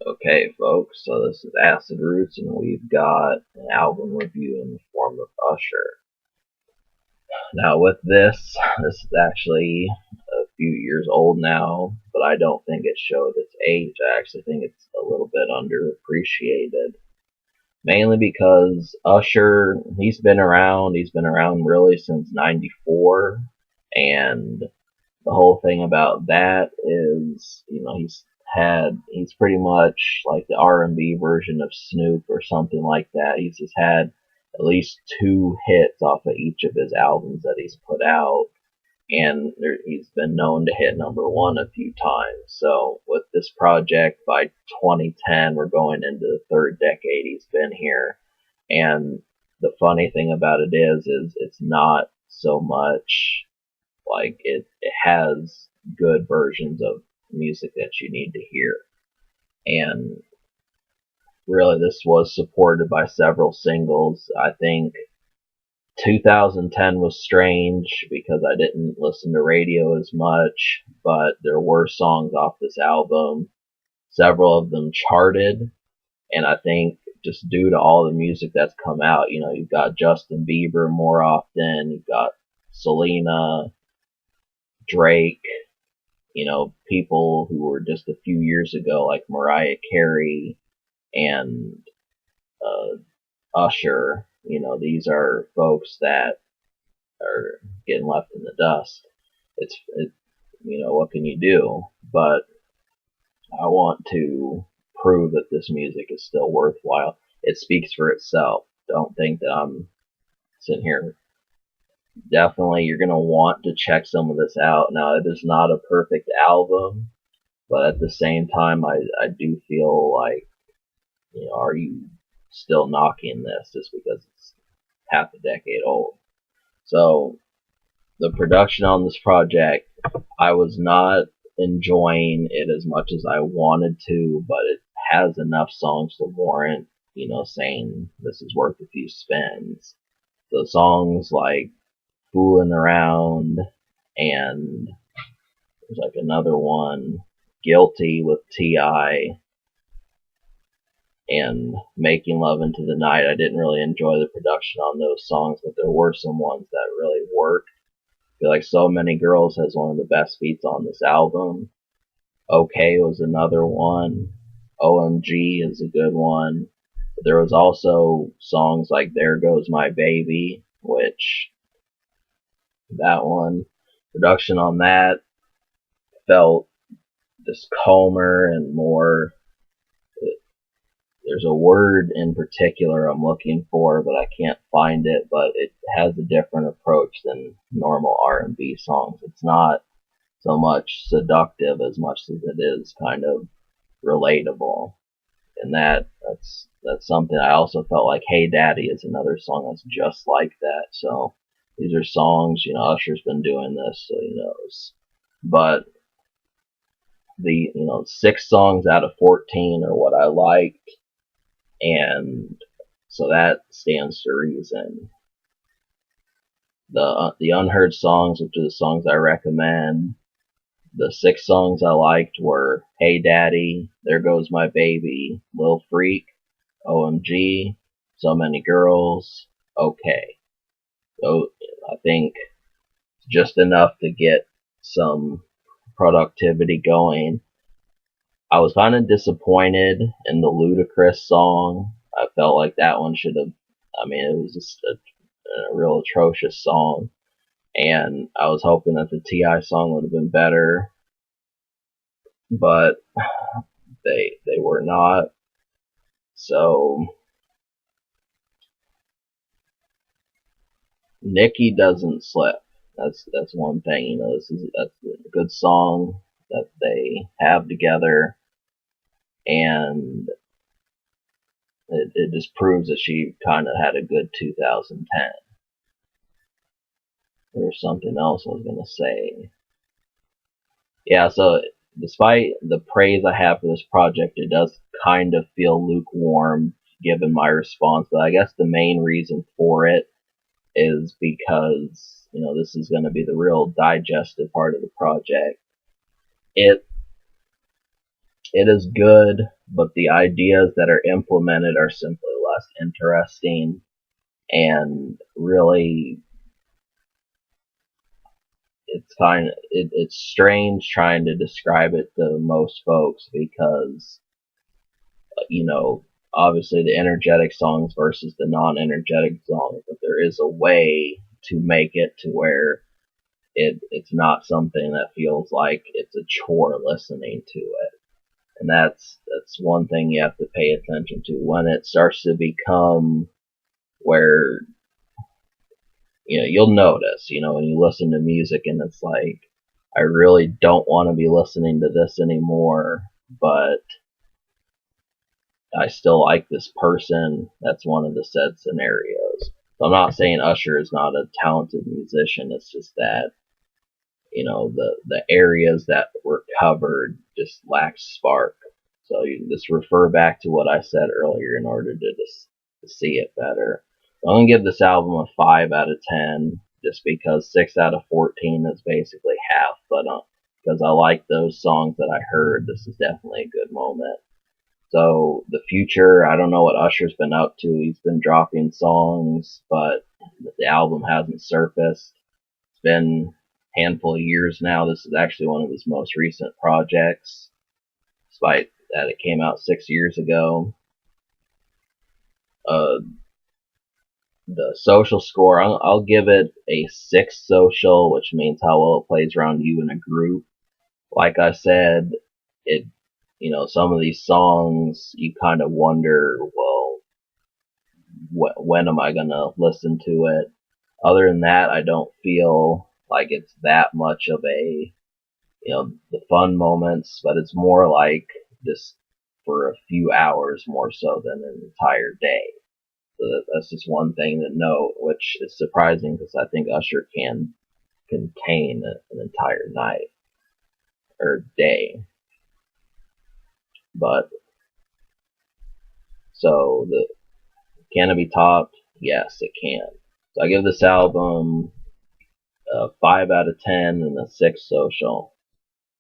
Okay, folks, so this is Acid Roots, and we've got an album review in the form of Usher. Now, with this is actually a few years old now, but I don't think it showed its age. I actually think it's a little bit underappreciated. Mainly because Usher, he's been around really since '94, and the whole thing about that is, he's pretty much like the R&B version of Snoop or something like that. He's just had at least two hits off of each of his albums that he's put out, and he's been known to hit number one a few times. So with this project, by 2010, we're going into the third decade he's been here, and the funny thing about it is it's not so much like it has good versions of music that you need to hear. And really, this was supported by several singles. I think 2010 was strange because I didn't listen to radio as much, but there were songs off this album. Several of them charted, and I think just due to all the music that's come out, you've got Justin Bieber more often, you've got Selena, Drake, people who were just a few years ago, like Mariah Carey and uh, Usher. These are folks that are getting left in the dust. What can you do? But I want to prove that this music is still worthwhile. It speaks for itself. Don't think that I'm sitting here. Definitely, you're going to want to check some of this out. Now, it is not a perfect album, but at the same time, I do feel like, are you still knocking this just because it's half a decade old? So, the production on this project, I was not enjoying it as much as I wanted to, but it has enough songs to warrant, saying this is worth a few spins. So, songs like Fooling Around, and there's like another one, Guilty with T.I., and Making Love Into the Night. I didn't really enjoy the production on those songs, but there were some ones that really worked. I feel like So Many Girls has one of the best beats on this album. Okay was another one. OMG is a good one. But there was also songs like There Goes My Baby, which that one, production on that felt just calmer and more. There's a word in particular I'm looking for, but I can't find it. But it has a different approach than normal R&B songs. It's not so much seductive as much as it is kind of relatable. And that's something. I also felt like Hey Daddy is another song that's just like that. So these are songs, Usher's been doing this, so he knows. But the 6 songs out of 14 are what I liked, and so that stands to reason. The unheard songs, which are the songs I recommend, the 6 songs I liked were Hey Daddy, There Goes My Baby, Lil Freak, OMG, So Many Girls, Okay. So I think just enough to get some productivity going. I was kind of disappointed in the Ludacris song. I felt like that one should have, it was just a real atrocious song. And I was hoping that the T.I. song would have been better, but they were not. So Nicki doesn't slip. That's one thing. That's a good song that they have together, and it just proves that she kind of had a good 2010. There's something else I was gonna say. Yeah, so despite the praise I have for this project, it does kind of feel lukewarm given my response. But I guess the main reason for it is because this is going to be the real digestive part of the project. It it is good, but the ideas that are implemented are simply less interesting, and really it's strange trying to describe it to most folks because you know, obviously the energetic songs versus the non-energetic songs, but there is a way to make it to where it's not something that feels like it's a chore listening to it. And that's one thing you have to pay attention to when it starts to become where you'll notice, when you listen to music and it's like I really don't want to be listening to this anymore, but I still like this person. That's one of the said scenarios. So I'm not saying Usher is not a talented musician. It's just that the areas that were covered just lack spark. So you just refer back to what I said earlier in order to see it better. So I'm gonna give this album a 5 out of 10, just because 6 out of 14 is basically half. But because I like those songs that I heard, this is definitely a good moment. So the future, I don't know what Usher's been up to. He's been dropping songs, but the album hasn't surfaced. It's been a handful of years now. This is actually one of his most recent projects, despite that it came out 6 years ago. Uh, the social score, I'll give it a 6 social, which means how well it plays around you in a group. Like I said, it some of these songs you kind of wonder, well, when am I gonna listen to it? Other than that, I don't feel like it's that much of a the fun moments, but it's more like just for a few hours more so than an entire day. So that's just one thing to note, which is surprising because I think Usher can contain an entire night or day. But so can it be topped? Yes, it can. So I give this album a 5 out of 10 and a 6 social.